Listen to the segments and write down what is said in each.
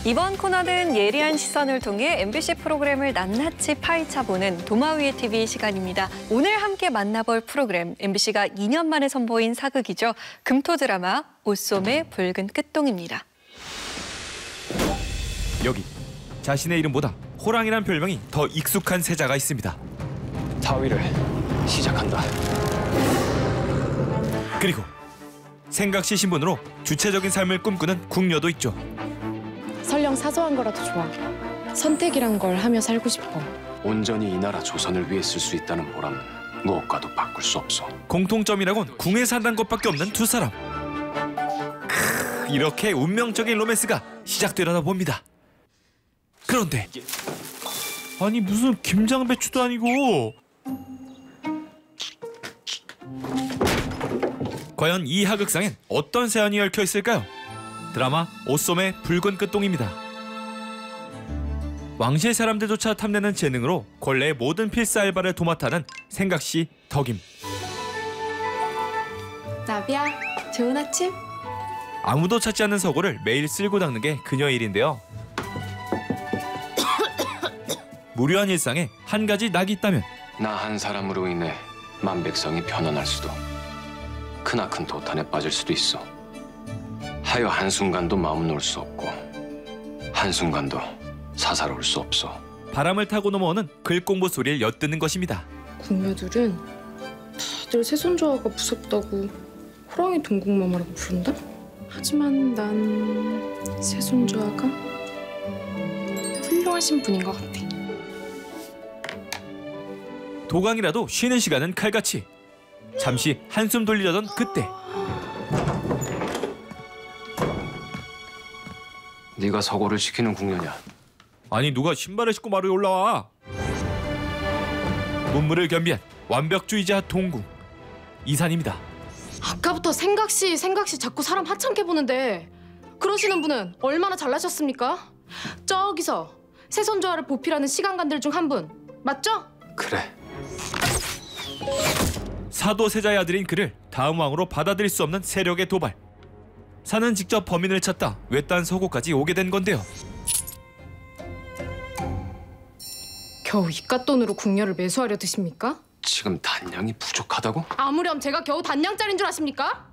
이번 코너는 예리한 시선을 통해 MBC 프로그램을 낱낱이 파헤쳐보는 도마 위의 TV 시간입니다. 오늘 함께 만나볼 프로그램, MBC가 2년 만에 선보인 사극이죠. 금토 드라마 오솜의 붉은 끝동입니다. 여기 자신의 이름보다 호랑이란 별명이 더 익숙한 세자가 있습니다. 사위를 시작한다. 그리고 생각시 신분으로 주체적인 삶을 꿈꾸는 궁녀도 있죠. 설령 사소한 거라도 좋아. 선택이란 걸 하며 살고 싶어. 온전히 이 나라 조선을 위해 쓸 수 있다는 보람은 무엇과도 바꿀 수 없어. 공통점이라곤 궁에 산다는 것밖에 없는 두 사람. 이렇게 운명적인 로맨스가 시작되려나 봅니다. 그런데 아니 무슨 김장배추도 아니고 과연 이 하극상엔 어떤 사연이 얽혀 있을까요? 드라마 오솜의 붉은 끝동입니다. 왕실 사람들조차 탐내는 재능으로 권례의 모든 필사 알바를 도맡아는 생각시 덕임. 나비야, 좋은 아침. 아무도 찾지 않는 서고를 매일 쓸고 닦는 게 그녀의 일인데요. 무료한 일상에 한 가지 낙이 있다면 나 한 사람으로 인해 만백성이 편안할 수도, 크나큰 도탄에 빠질 수도 있어. 하여 한순간도 마음 놓을 수 없고 한순간도 사사로울 수 없어. 바람을 타고 넘어오는 글공부 소리를 엿듣는 것입니다. 궁녀들은 다들 새손자가 무섭다고 호랑이 동국마마라고 부른다? 하지만 난 새손자가 훌륭하신 분인 것 같아. 도강이라도 쉬는 시간은 칼같이. 잠시 한숨 돌리려던 그때 네가 서고를 시키는 궁녀냐? 아니 누가 신발을 신고 마루에 올라와. 문무를 겸비한 완벽주의자 동궁 이산입니다. 아까부터 생각시 자꾸 사람 하찮게 보는데 그러시는 분은 얼마나 잘나셨습니까? 저기서 새손자를 보필하는 시간간들 중 한 분 맞죠? 그래. 사도세자의 아들인 그를 다음 왕으로 받아들일 수 없는 세력의 도발. 사는 직접 범인을 찾다 외딴 서고까지 오게 된 건데요. 겨우 이깟돈으로 궁녀를 매수하려 드십니까? 지금 단량이 부족하다고? 아무렴 제가 겨우 단량짜린 줄 아십니까?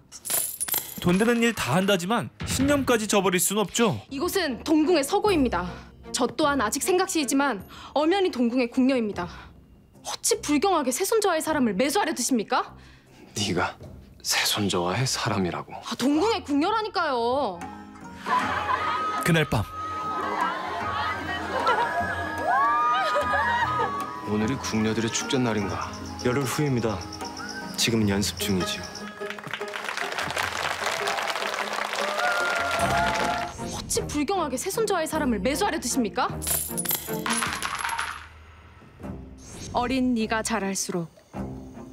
돈 되는 일 다 한다지만 신념까지 저버릴 순 없죠. 이곳은 동궁의 서고입니다. 저 또한 아직 생각시이지만 엄연히 동궁의 궁녀입니다. 어찌 불경하게 새손자와의 사람을 매수하려 드십니까? 네가 새손자와의 사람이라고. 동궁의 궁녀라니까요. 그날 밤 오늘이 궁녀들의 축제 날인가? 열흘 후입니다. 지금은 연습 중이지요. 어찌 불경하게 새손자와의 사람을 매수하려 드십니까? 어린 네가 자랄수록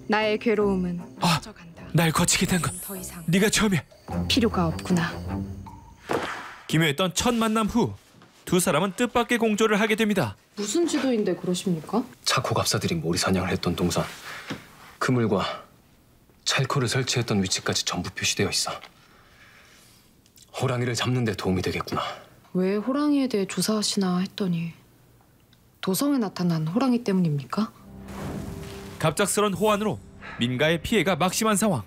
나의 괴로움은 커져간다. 날 거치게 된 건 더 이상 네가 처음이야. 필요가 없구나. 기묘했던 첫 만남 후 두 사람은 뜻밖의 공조를 하게 됩니다. 무슨 지도인데 그러십니까? 차코 갑사들이 모리 사냥을 했던 동산, 그물과 찰코를 설치했던 위치까지 전부 표시되어 있어. 호랑이를 잡는 데 도움이 되겠구나. 왜 호랑이에 대해 조사하시나 했더니 도성에 나타난 호랑이 때문입니까? 갑작스런 호환으로 민가의 피해가 막심한 상황.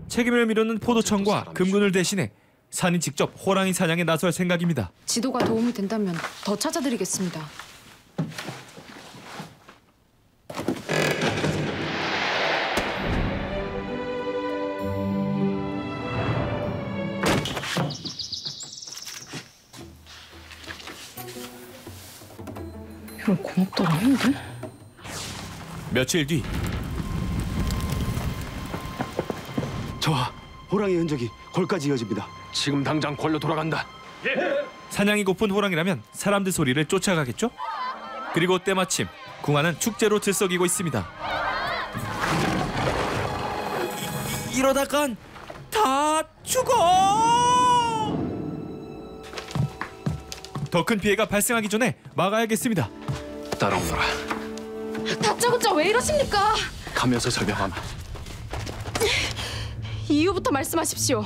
책임을 미루는 포도청과 금군을 대신해 산이 직접 호랑이 사냥에 나설 생각입니다. 지도가 도움이 된다면 더 찾아드리겠습니다. 이걸 고맙다고 하는데? 며칠 뒤 저와 호랑이 흔적이 골까지 이어집니다. 지금 당장 궐로 돌아간다. 사냥이 고픈 호랑이라면 사람들 소리를 쫓아가겠죠? 그리고 때마침 궁안은 축제로 들썩이고 있습니다. 이러다간 다 죽어! 더 큰 피해가 발생하기 전에 막아야겠습니다. 따라오너라. 다짜고짜 왜 이러십니까? 가면서 설명하마. 이유부터 말씀하십시오.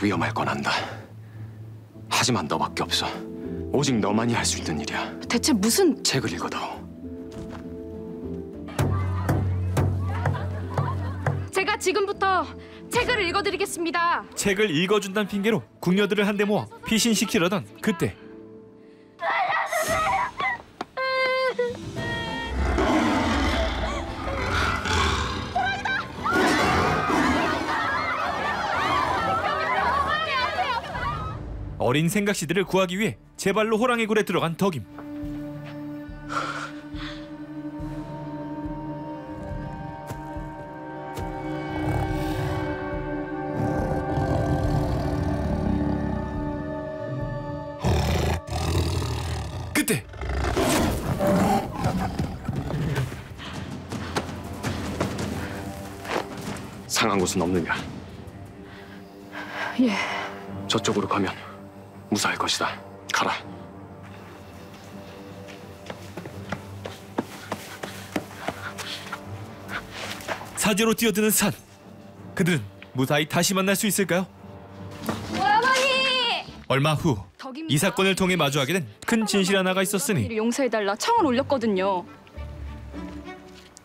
위험할 건 안다. 하지만 너밖에 없어. 오직 너만이 할 수 있는 일이야. 대체 무슨... 책을 읽어다오. 제가 지금부터 책을 읽어드리겠습니다. 책을 읽어준다는 핑계로 궁녀들을 한데 모아 피신시키려던 그때 어린 생각씨들을 구하기 위해 제 발로 호랑이 굴에 들어간 덕임. 그때 상한 곳은 없느냐? 예. 저쪽으로 가면 무사할 것이다. 가라. 사지로 뛰어드는 산. 그들은 무사히 다시 만날 수 있을까요? 어머니! 얼마 후 이 사건을 통해 마주하게 된 큰 진실 하나가 있었으니 용서해달라 청을 올렸거든요.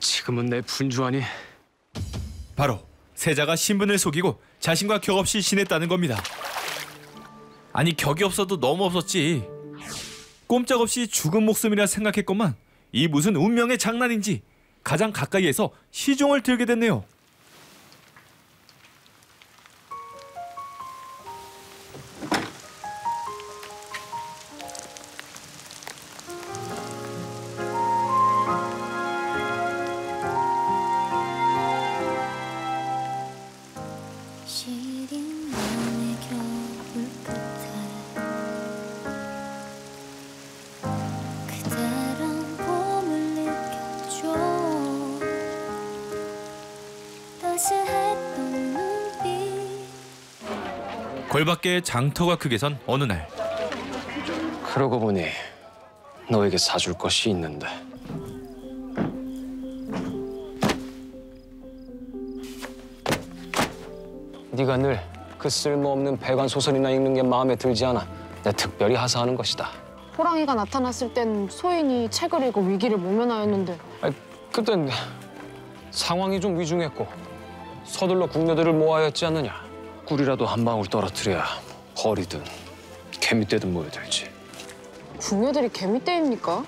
지금은 내 분주하니 바로 세자가 신분을 속이고 자신과 격없이 지냈다는 겁니다. 아니 격이 없어도 너무 없었지. 꼼짝없이 죽은 목숨이라 생각했건만 이 무슨 운명의 장난인지 가장 가까이에서 시종을 들게 됐네요. 시린 밤의 겨울 끝에 그대란 봄을 느꼈죠. 따스했던 눈빛 걸밖에 장터가 크게 선 어느 날 그러고 보니 너에게 사줄 것이 있는데. 네가 늘 그 쓸모없는 배관 소설이나 읽는 게 마음에 들지 않아 내 특별히 하사하는 것이다. 호랑이가 나타났을 땐 소인이 책을 읽고 위기를 모면하였는데 그땐 상황이 좀 위중했고 서둘러 궁녀들을 모아야 했지 않느냐. 꿀이라도 한 방울 떨어뜨려야 벌이든 개미떼든 모여들지. 궁녀들이 개미떼입니까?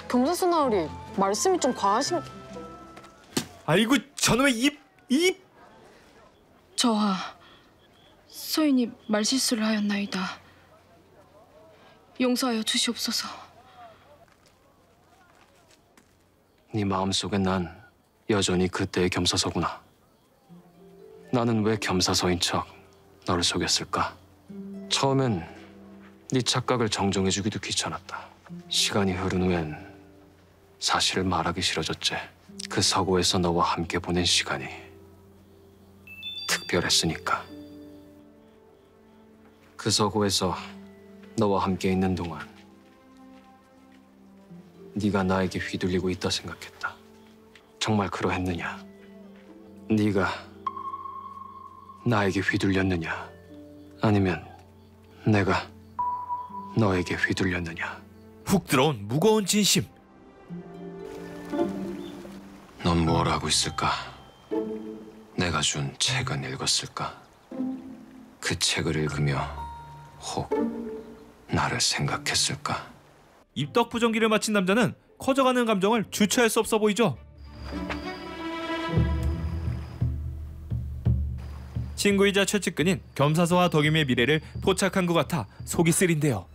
겸사수 나으리 말씀이 좀 과하신... 아이고 저놈의 입! 저하 소인이 말실수를 하였나이다. 용서하여 주시옵소서. 네 마음속에 난 여전히 그때의 겸사서구나. 나는 왜 겸사서인 척 너를 속였을까? 처음엔 네 착각을 정정해주기도 귀찮았다. 시간이 흐른 후엔 사실을 말하기 싫어졌지. 그 서고에서 너와 함께 보낸 시간이 특별했으니까. 그 서고에서 너와 함께 있는 동안 네가 나에게 휘둘리고 있다 생각했다. 정말 그러했느냐? 네가 나에게 휘둘렸느냐? 아니면 내가 너에게 휘둘렸느냐? 훅 들어온 무거운 진심. 넌 뭘 하고 있을까? 내가 준 책은 읽었을까? 그 책을 읽으며 혹 나를 생각했을까? 입덕 부정기를 마친 남자는 커져가는 감정을 주체할 수 없어 보이죠. 친구이자 최측근인 겸사서와 덕임의 미래를 포착한 것 같아 속이 쓰린데요.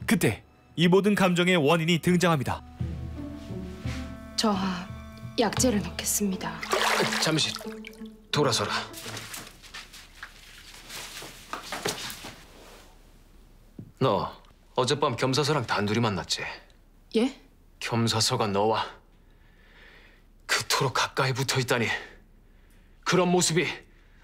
그때 이 모든 감정의 원인이 등장합니다. 저하 약재를 넣겠습니다. 잠시 돌아서라. 너 어젯밤 겸사서랑 단둘이 만났지? 예? 겸사서가 너와 그토록 가까이 붙어있다니. 그런 모습이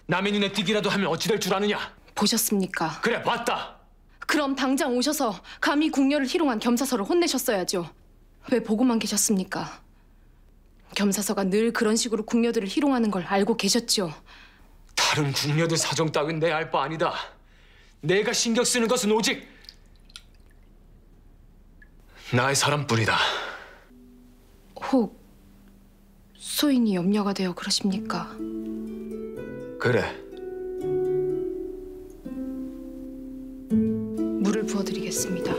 남의 눈에 띄기라도 하면 어찌 될 줄 아느냐? 보셨습니까? 그래, 봤다. 그럼 당장 오셔서 감히 궁녀를 희롱한 겸사서를 혼내셨어야죠. 왜 보고만 계셨습니까? 겸사서가 늘 그런 식으로 궁녀들을 희롱하는 걸 알고 계셨죠. 다른 궁녀들 사정 따윈 내 알 바 아니다. 내가 신경 쓰는 것은 오직 나의 사람뿐이다. 혹 소인이 염려가 되어 그러십니까? 그래. 물을 부어드리겠습니다.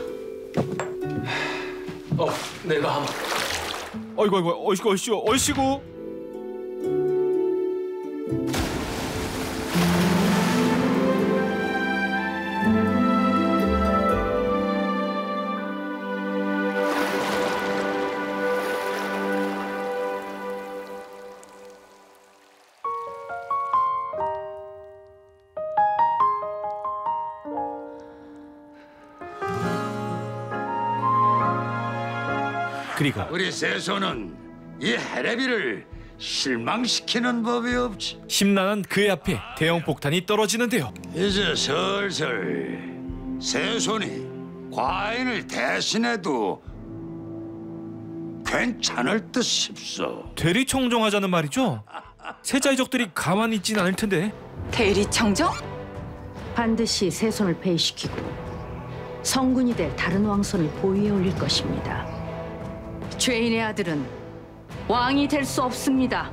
내가 한번. 어이구, 얼씨구. 그리고 우리 세손은 이 해레비를 실망시키는 법이 없지. 심란한 그의 앞에 대형 폭탄이 떨어지는데요. 이제 슬슬 세손이 과인을 대신해도 괜찮을 듯 싶소. 대리청정하자는 말이죠. 세자이족들이 가만히 있진 않을 텐데. 대리청정? 반드시 세손을 폐위시키고 성군이 될 다른 왕손을 보위에 올릴 것입니다. 죄인의 아들은 왕이 될 수 없습니다.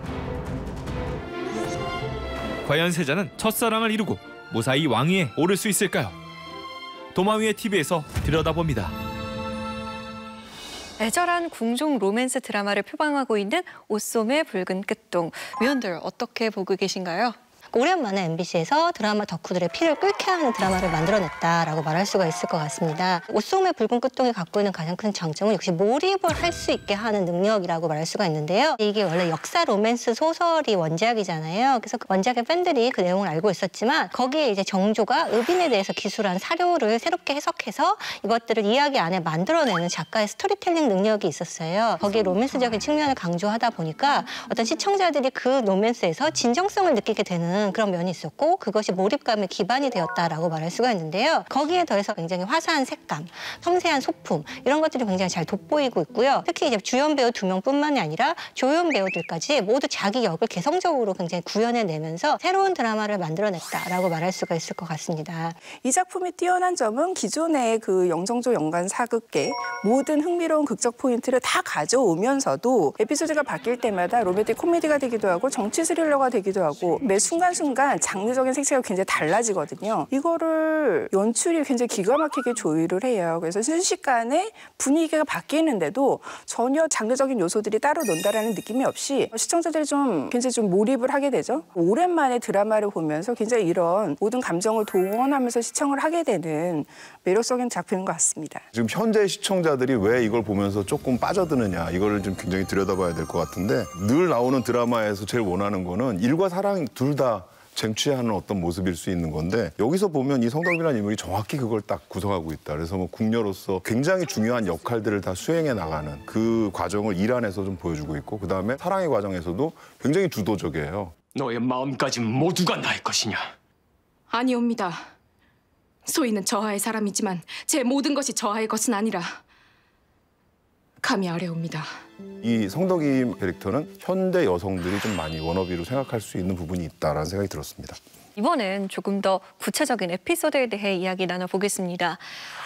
과연 세자는 첫사랑을 이루고 무사히 왕위에 오를 수 있을까요? 도마위의 TV에서 들여다봅니다. 애절한 궁중 로맨스 드라마를 표방하고 있는 옷소매 붉은 끝동. 위원들 어떻게 보고 계신가요? 오랜만에 MBC에서 드라마 덕후들의 피를 끓게 하는 드라마를 만들어냈다라고 말할 수가 있을 것 같습니다. 옷소매 붉은 끝동이 갖고 있는 가장 큰 장점은 역시 몰입을 할 수 있게 하는 능력이라고 말할 수가 있는데요. 이게 원래 역사 로맨스 소설이 원작이잖아요. 그래서 그 원작의 팬들이 그 내용을 알고 있었지만 거기에 이제 정조가 의빈에 대해서 기술한 사료를 새롭게 해석해서 이것들을 이야기 안에 만들어내는 작가의 스토리텔링 능력이 있었어요. 거기에 로맨스적인 측면을 강조하다 보니까 어떤 시청자들이 그 로맨스에서 진정성을 느끼게 되는 그런 면이 있었고 그것이 몰입감의 기반이 되었다라고 말할 수가 있는데요. 거기에 더해서 굉장히 화사한 색감, 섬세한 소품 이런 것들이 굉장히 잘 돋보이고 있고요. 특히 이제 주연 배우 2명뿐만이 아니라 조연 배우들까지 모두 자기 역을 개성적으로 굉장히 구현해내면서 새로운 드라마를 만들어냈다라고 말할 수가 있을 것 같습니다. 이 작품이 뛰어난 점은 기존의 그 영정조 연간 사극계 모든 흥미로운 극적 포인트를 다 가져오면서도 에피소드가 바뀔 때마다 로맨틱 코미디가 되기도 하고 정치 스릴러가 되기도 하고 매 순간 장르적인 색채가 굉장히 달라지거든요. 이거를 연출이 굉장히 기가 막히게 조율을 해요. 그래서 순식간에 분위기가 바뀌는데도 전혀 장르적인 요소들이 따로 논다라는 느낌이 없이 시청자들이 좀 굉장히 좀 몰입을 하게 되죠. 오랜만에 드라마를 보면서 굉장히 이런 모든 감정을 동원하면서 시청을 하게 되는 매력적인 작품인 것 같습니다. 지금 현재 시청자들이 왜 이걸 보면서 조금 빠져드느냐 이걸 좀 굉장히 들여다봐야 될 것 같은데 늘 나오는 드라마에서 제일 원하는 거는 일과 사랑 둘 다 쟁취하는 어떤 모습일 수 있는 건데 여기서 보면 이 성덕이라는 인물이 정확히 그걸 딱 구성하고 있다. 그래서 뭐 궁녀로서 굉장히 중요한 역할들을 다 수행해 나가는 그 과정을 일 안에서 좀 보여주고 있고 그다음에 사랑의 과정에서도 굉장히 주도적이에요. 너의 마음까지 모두가 나의 것이냐? 아니옵니다. 소희는 저하의 사람이지만 제 모든 것이 저하의 것은 아니라 감히 아래옵니다. 이 성덕이 캐릭터는 현대 여성들이 좀 많이 워너비로 생각할 수 있는 부분이 있다라는 생각이 들었습니다. 이번엔 조금 더 구체적인 에피소드에 대해 이야기 나눠보겠습니다.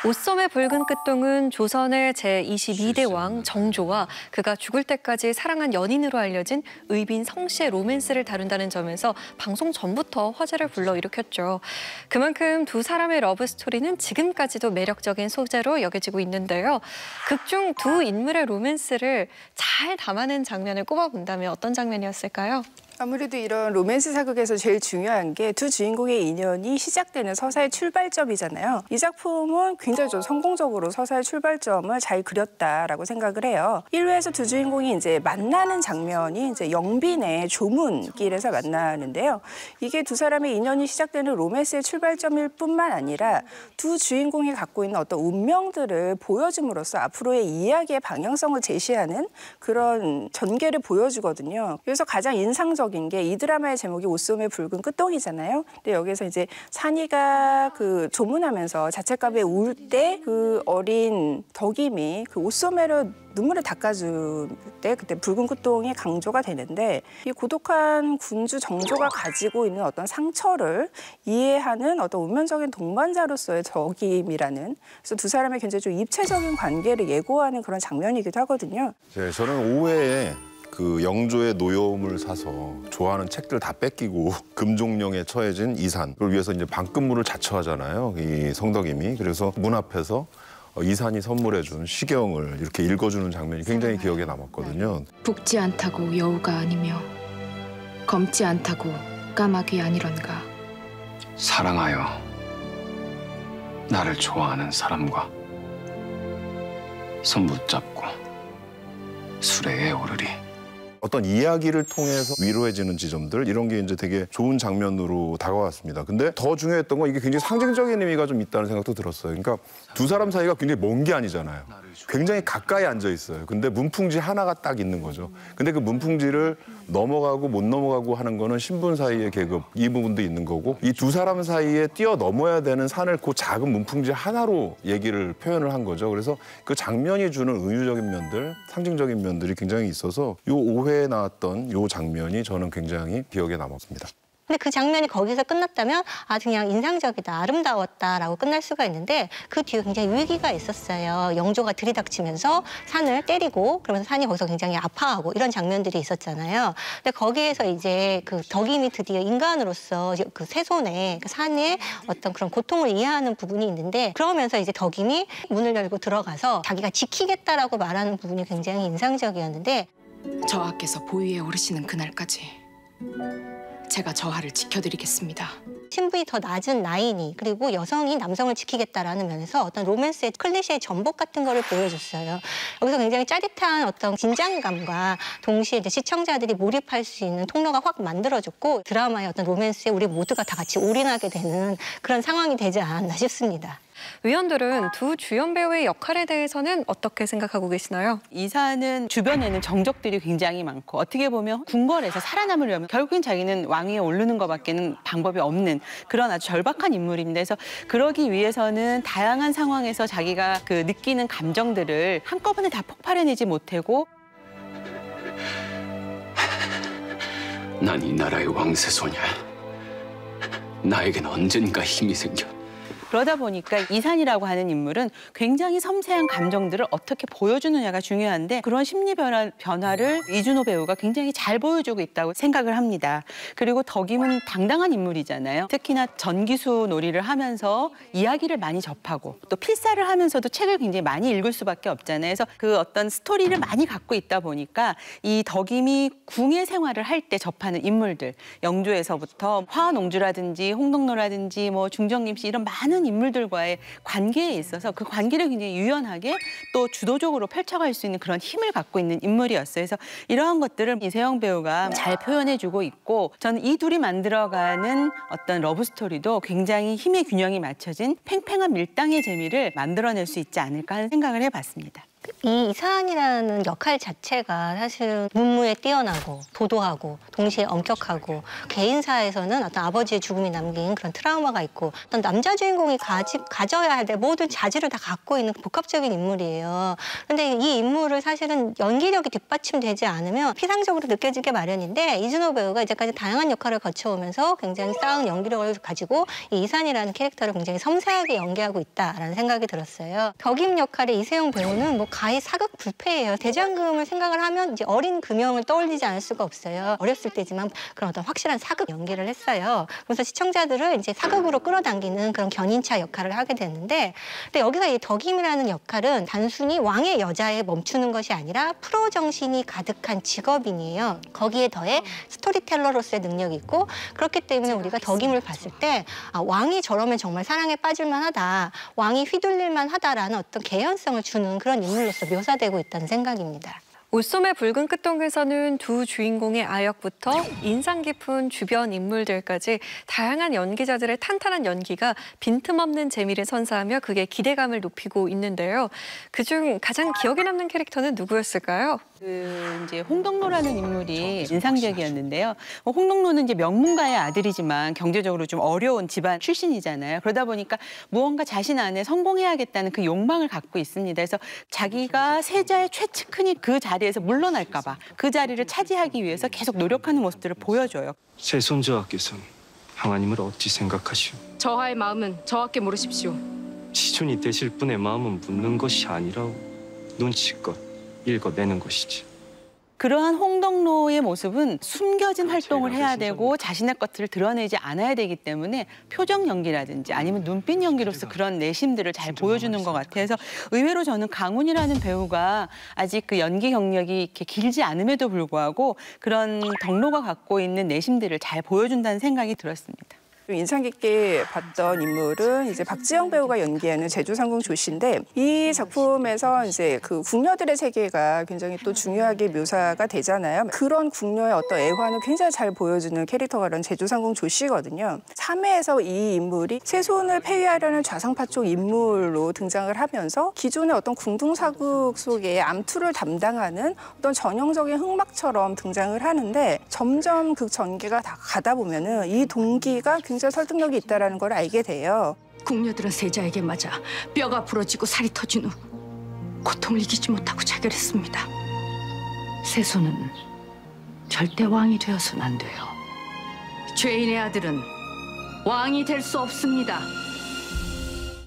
옷소매 붉은 끝동은 조선의 제22대 왕 정조와 그가 죽을 때까지 사랑한 연인으로 알려진 의빈 성씨의 로맨스를 다룬다는 점에서 방송 전부터 화제를 불러일으켰죠. 그만큼 두 사람의 러브스토리는 지금까지도 매력적인 소재로 여겨지고 있는데요. 극중 두 인물의 로맨스를 잘 담아낸 장면을 꼽아본다면 어떤 장면이었을까요? 아무래도 이런 로맨스 사극에서 제일 중요한 게 두 주인공의 인연이 시작되는 서사의 출발점이잖아요. 이 작품은 굉장히 좀 성공적으로 서사의 출발점을 잘 그렸다라고 생각을 해요. 1회에서 두 주인공이 이제 만나는 장면이 이제 영빈의 조문길에서 만나는데요. 이게 두 사람의 인연이 시작되는 로맨스의 출발점일 뿐만 아니라 두 주인공이 갖고 있는 어떤 운명들을 보여줌으로써 앞으로의 이야기의 방향성을 제시하는 그런 전개를 보여주거든요. 그래서 가장 인상적인 인상적인 게 이 드라마의 제목이 옷소매의 붉은 끝동이잖아요. 근데 여기서 이제 산이가 그 조문하면서 자책감에 울 때 그 어린 덕임이 그 옷소매로 눈물을 닦아줄 때 그때 붉은 끝동이 강조가 되는데 이 고독한 군주 정조가 가지고 있는 어떤 상처를 이해하는 어떤 운명적인 동반자로서의 덕임이라는 그래서 두 사람의 굉장히 좀 입체적인 관계를 예고하는 그런 장면이기도 하거든요. 네, 저는 5회에 그 영조의 노여움을 사서 좋아하는 책들 다 뺏기고 금종령에 처해진 이산을 위해서 이제 방금문을 자처하잖아요. 이 성덕임이. 그래서 문 앞에서 이산이 선물해준 시경을 이렇게 읽어주는 장면이 굉장히 기억에 남았거든요. 붓지 않다고 여우가 아니며 검지 않다고 까마귀 아니런가. 사랑하여 나를 좋아하는 사람과 손 붙잡고 수레에 오르리. 어떤 이야기를 통해서 위로해지는 지점들 이런 게 이제 되게 좋은 장면으로 다가왔습니다. 근데 더 중요했던 건 이게 굉장히 상징적인 의미가 좀 있다는 생각도 들었어요. 그러니까 두 사람 사이가 굉장히 먼 게 아니잖아요. 굉장히 가까이 앉아 있어요. 근데 문풍지 하나가 딱 있는 거죠. 근데 그 문풍지를 넘어가고 못 넘어가고 하는 거는 신분 사이의 계급 이 부분도 있는 거고 이 두 사람 사이에 뛰어넘어야 되는 산을 그 작은 문풍지 하나로 얘기를 표현을 한 거죠. 그래서 그 장면이 주는 은유적인 면들, 상징적인 면들이 굉장히 있어서 요 5회에 나왔던 요 장면이 저는 굉장히 기억에 남았습니다. 근데 그 장면이 거기서 끝났다면 아주 그냥 인상적이다, 아름다웠다라고 끝날 수가 있는데 그 뒤에 굉장히 위기가 있었어요. 영조가 들이닥치면서 산을 때리고 그러면서 산이 거기서 굉장히 아파하고 이런 장면들이 있었잖아요. 근데 거기에서 이제 그 덕임이 드디어 인간으로서 그 새손의 그 산의 어떤 그런 고통을 이해하는 부분이 있는데 그러면서 이제 덕임이 문을 열고 들어가서 자기가 지키겠다라고 말하는 부분이 굉장히 인상적이었는데 저하께서 보위에 오르시는 그날까지 제가 저하를 지켜드리겠습니다. 신분이 더 낮은 나인이 그리고 여성이 남성을 지키겠다라는 면에서 어떤 로맨스의 클리셰의 전복 같은 거를 보여줬어요. 여기서 굉장히 짜릿한 어떤 긴장감과 동시에 이제 시청자들이 몰입할 수 있는 통로가 확 만들어졌고 드라마의 어떤 로맨스에 우리 모두가 다 같이 올인하게 되는 그런 상황이 되지 않았나 싶습니다. 위원들은 두 주연 배우의 역할에 대해서는 어떻게 생각하고 계시나요? 이산은 주변에는 정적들이 굉장히 많고 어떻게 보면 궁궐에서 살아남으려면 결국엔 자기는 왕위에 오르는 것밖에는 방법이 없는 그런 아주 절박한 인물입니다. 그래서 그러기 위해서는 다양한 상황에서 자기가 그 느끼는 감정들을 한꺼번에 다 폭발해내지 못하고 난 이 나라의 왕세손이야. 나에겐 언젠가 힘이 생겨. 그러다 보니까 이산이라고 하는 인물은 굉장히 섬세한 감정들을 어떻게 보여주느냐가 중요한데 그런 심리 변화를 이준호 배우가 굉장히 잘 보여주고 있다고 생각을 합니다. 그리고 덕임은 당당한 인물이잖아요. 특히나 전기수 놀이를 하면서 이야기를 많이 접하고 또 필사를 하면서도 책을 굉장히 많이 읽을 수밖에 없잖아요. 그래서 그 어떤 스토리를 많이 갖고 있다 보니까 이 덕임이 궁예 생활을 할 때 접하는 인물들 영조에서부터 화농주라든지 홍덕로라든지 뭐 중정님씨 이런 많은 인물들과의 관계에 있어서 그 관계를 굉장히 유연하게 또 주도적으로 펼쳐갈 수 있는 그런 힘을 갖고 있는 인물이었어요. 그래서 이러한 것들을 이세영 배우가 잘 표현해주고 있고 저는 이 둘이 만들어가는 어떤 러브스토리도 굉장히 힘의 균형이 맞춰진 팽팽한 밀당의 재미를 만들어낼 수 있지 않을까 하는 생각을 해봤습니다. 이 이산이라는 역할 자체가 사실은 문무에 뛰어나고 도도하고 동시에 엄격하고 개인사에서는 어떤 아버지의 죽음이 남긴 그런 트라우마가 있고 어떤 남자 주인공이 가져야 될 모든 자질을 다 갖고 있는 복합적인 인물이에요. 그런데 이 인물을 사실은 연기력이 뒷받침되지 않으면 피상적으로 느껴지게 마련인데 이준호 배우가 이제까지 다양한 역할을 거쳐오면서 굉장히 쌓은 연기력을 가지고 이 이산이라는 캐릭터를 굉장히 섬세하게 연기하고 있다라는 생각이 들었어요. 덕임 역할의 이세영 배우는 뭐 가히 사극 불패예요. 대장금을 생각을 하면 이제 어린 금영을 떠올리지 않을 수가 없어요. 어렸을 때지만 그런 어떤 확실한 사극 연기를 했어요. 그래서 시청자들을 이제 사극으로 끌어당기는 그런 견인차 역할을 하게 됐는데 근데 여기서 이 덕임이라는 역할은 단순히 왕의 여자에 멈추는 것이 아니라 프로 정신이 가득한 직업인이에요. 거기에 더해 스토리텔러로서의 능력이 있고 그렇기 때문에 우리가 덕임을 봤을 때 왕이 저러면 정말 사랑에 빠질만 하다. 왕이 휘둘릴만 하다라는 어떤 개연성을 주는 그런 인물로서 묘사되고 있다는 생각입니다. 옷소매 붉은 끝동에서는 두 주인공의 아역부터 인상 깊은 주변 인물들까지 다양한 연기자들의 탄탄한 연기가 빈틈없는 재미를 선사하며 그게 기대감을 높이고 있는데요. 그중 가장 기억에 남는 캐릭터는 누구였을까요? 이제 홍덕로라는 인물이 인상적이었는데요. 홍덕로는 이제 명문가의 아들이지만 경제적으로 좀 어려운 집안 출신이잖아요. 그러다 보니까 무언가 자신 안에 성공해야겠다는 그 욕망을 갖고 있습니다. 그래서 자기가 세자의 최측근이 그 자리에서 물러날까 봐 그 자리를 차지하기 위해서 계속 노력하는 모습들을 보여줘요. 세손저하께서 항아님을 어찌 생각하시오? 저하의 마음은 저하께 모르십시오. 시촌이 되실 분의 마음은 묻는 것이 아니라 눈치껏 읽어내는 것이지. 그러한 홍덕로의 모습은 숨겨진 활동을 해야 되고 자신의 것들을 드러내지 않아야 되기 때문에 표정 연기라든지 아니면 눈빛 연기로서 그런 내심들을 잘 보여주는 것 같아서 의외로 저는 강훈이라는 배우가 아직 그 연기 경력이 이렇게 길지 않음에도 불구하고 그런 덕로가 갖고 있는 내심들을 잘 보여준다는 생각이 들었습니다. 인상 깊게 봤던 인물은 이제 박지영 배우가 연기하는 제주상궁 조씨인데 이 작품에서 이제 그 궁녀들의 세계가 굉장히 또 중요하게 묘사가 되잖아요. 그런 궁녀의 어떤 애환을 굉장히 잘 보여주는 캐릭터가 이런 제주상궁 조씨거든요. 3회에서 이 인물이 세손을 폐위하려는 좌상파쪽 인물로 등장을 하면서 기존의 어떤 궁둥사극 속에 암투를 담당하는 어떤 전형적인 흑막처럼 등장을 하는데 점점 그 전개가 다 가다 보면은 이 동기가 굉장히 설득력이 있다는 걸 알게 돼요. 궁녀들은 세자에게 맞아 뼈가 부러지고 살이 터진 후 고통을 이기지 못하고 자결했습니다. 세손은 절대 왕이 되어서는 안 돼요. 죄인의 아들은 왕이 될 수 없습니다.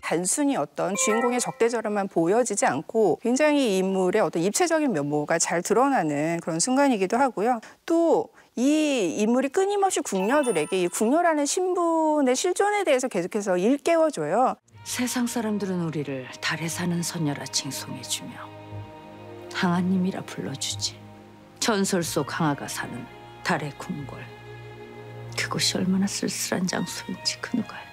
단순히 어떤 주인공의 적대절함만 보여지지 않고 굉장히 이 인물의 어떤 입체적인 면모가 잘 드러나는 그런 순간이기도 하고요. 또 이 인물이 끊임없이 궁녀들에게 이 궁녀라는 신분의 실존에 대해서 계속해서 일깨워줘요. 세상 사람들은 우리를 달에 사는 선녀라 칭송해주며 항아님이라 불러주지. 전설 속 항아가 사는 달의 궁궐. 그곳이 얼마나 쓸쓸한 장소인지 그 누가 알까.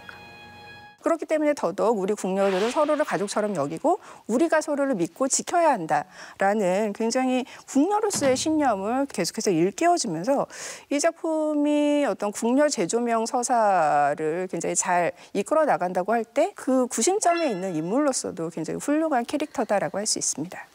그렇기 때문에 더더욱 우리 궁녀들은 서로를 가족처럼 여기고 우리가 서로를 믿고 지켜야 한다라는 굉장히 궁녀로서의 신념을 계속해서 일깨워주면서 이 작품이 어떤 궁녀 재조명 서사를 굉장히 잘 이끌어 나간다고 할 때 그 구심점에 있는 인물로서도 굉장히 훌륭한 캐릭터다라고 할 수 있습니다.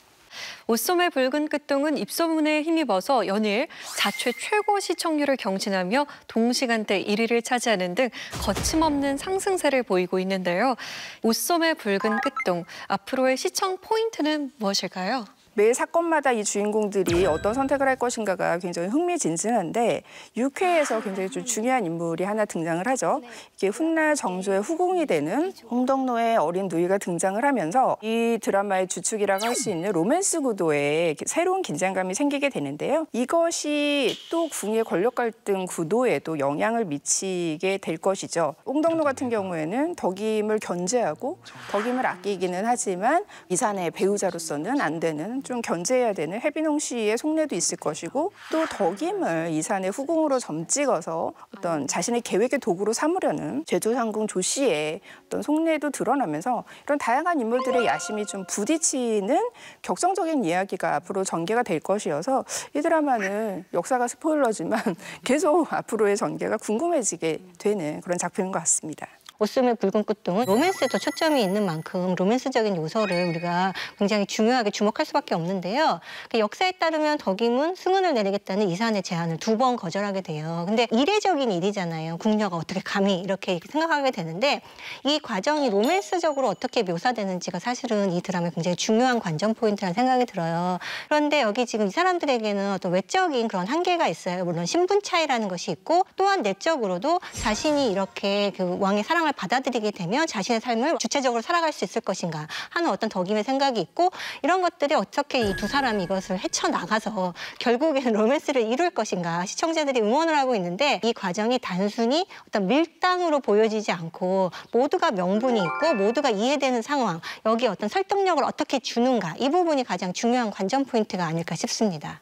옷소매 붉은 끝동은 입소문에 힘입어서 연일 자체 최고 시청률을 경신하며 동시간대 1위를 차지하는 등 거침없는 상승세를 보이고 있는데요. 옷소매 붉은 끝동, 앞으로의 시청 포인트는 무엇일까요? 매 사건마다 이 주인공들이 어떤 선택을 할 것인가가 굉장히 흥미진진한데 6회에서 굉장히 좀 중요한 인물이 하나 등장을 하죠. 이게 훗날 정조의 후궁이 되는 홍덕로의 어린 누이가 등장을 하면서 이 드라마의 주축이라고 할 수 있는 로맨스 구도에 새로운 긴장감이 생기게 되는데요. 이것이 또 궁의 권력 갈등 구도에도 영향을 미치게 될 것이죠. 홍덕로 같은 경우에는 덕임을 견제하고 덕임을 아끼기는 하지만 이산의 배우자로서는 안 되는 좀 견제해야 되는 해빈홍 씨의 속내도 있을 것이고 또 덕임을 이산의 후궁으로 점찍어서 어떤 자신의 계획의 도구로 삼으려는 제주상궁 조 씨의 어떤 속내도 드러나면서 이런 다양한 인물들의 야심이 좀 부딪히는 격정적인 이야기가 앞으로 전개가 될 것이어서 이 드라마는 역사가 스포일러지만 계속 앞으로의 전개가 궁금해지게 되는 그런 작품인 것 같습니다. 옷소매 붉은 끝동은 로맨스에 더 초점이 있는 만큼 로맨스적인 요소를 우리가 굉장히 중요하게 주목할 수밖에 없는데요. 역사에 따르면 덕임은 승은을 내리겠다는 이산의 제안을 2번 거절하게 돼요. 근데 이례적인 일이잖아요. 궁녀가 어떻게 감히 이렇게 생각하게 되는데 이 과정이 로맨스적으로 어떻게 묘사되는지가 사실은 이 드라마의 굉장히 중요한 관전 포인트라는 생각이 들어요. 그런데 여기 지금 이 사람들에게는 어떤 외적인 그런 한계가 있어요. 물론 신분 차이라는 것이 있고 또한 내적으로도 자신이 이렇게 그 왕의 사랑을 받아들이게 되면 자신의 삶을 주체적으로 살아갈 수 있을 것인가 하는 어떤 덕임의 생각이 있고 이런 것들이 어떻게 이 두 사람이 이것을 헤쳐나가서 결국에는 로맨스를 이룰 것인가 시청자들이 응원을 하고 있는데 이 과정이 단순히 어떤 밀당으로 보여지지 않고 모두가 명분이 있고 모두가 이해되는 상황 여기에 어떤 설득력을 어떻게 주는가 이 부분이 가장 중요한 관전 포인트가 아닐까 싶습니다.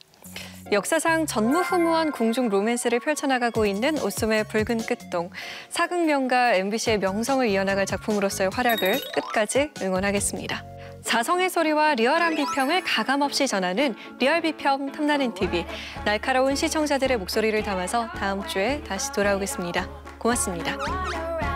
역사상 전무후무한 궁중 로맨스를 펼쳐나가고 있는 옷소매 붉은 끝동. 사극명가 MBC의 명성을 이어나갈 작품으로서의 활약을 끝까지 응원하겠습니다. 자성의 소리와 리얼한 비평을 가감없이 전하는 리얼비평 탐나는 TV. 날카로운 시청자들의 목소리를 담아서 다음 주에 다시 돌아오겠습니다. 고맙습니다.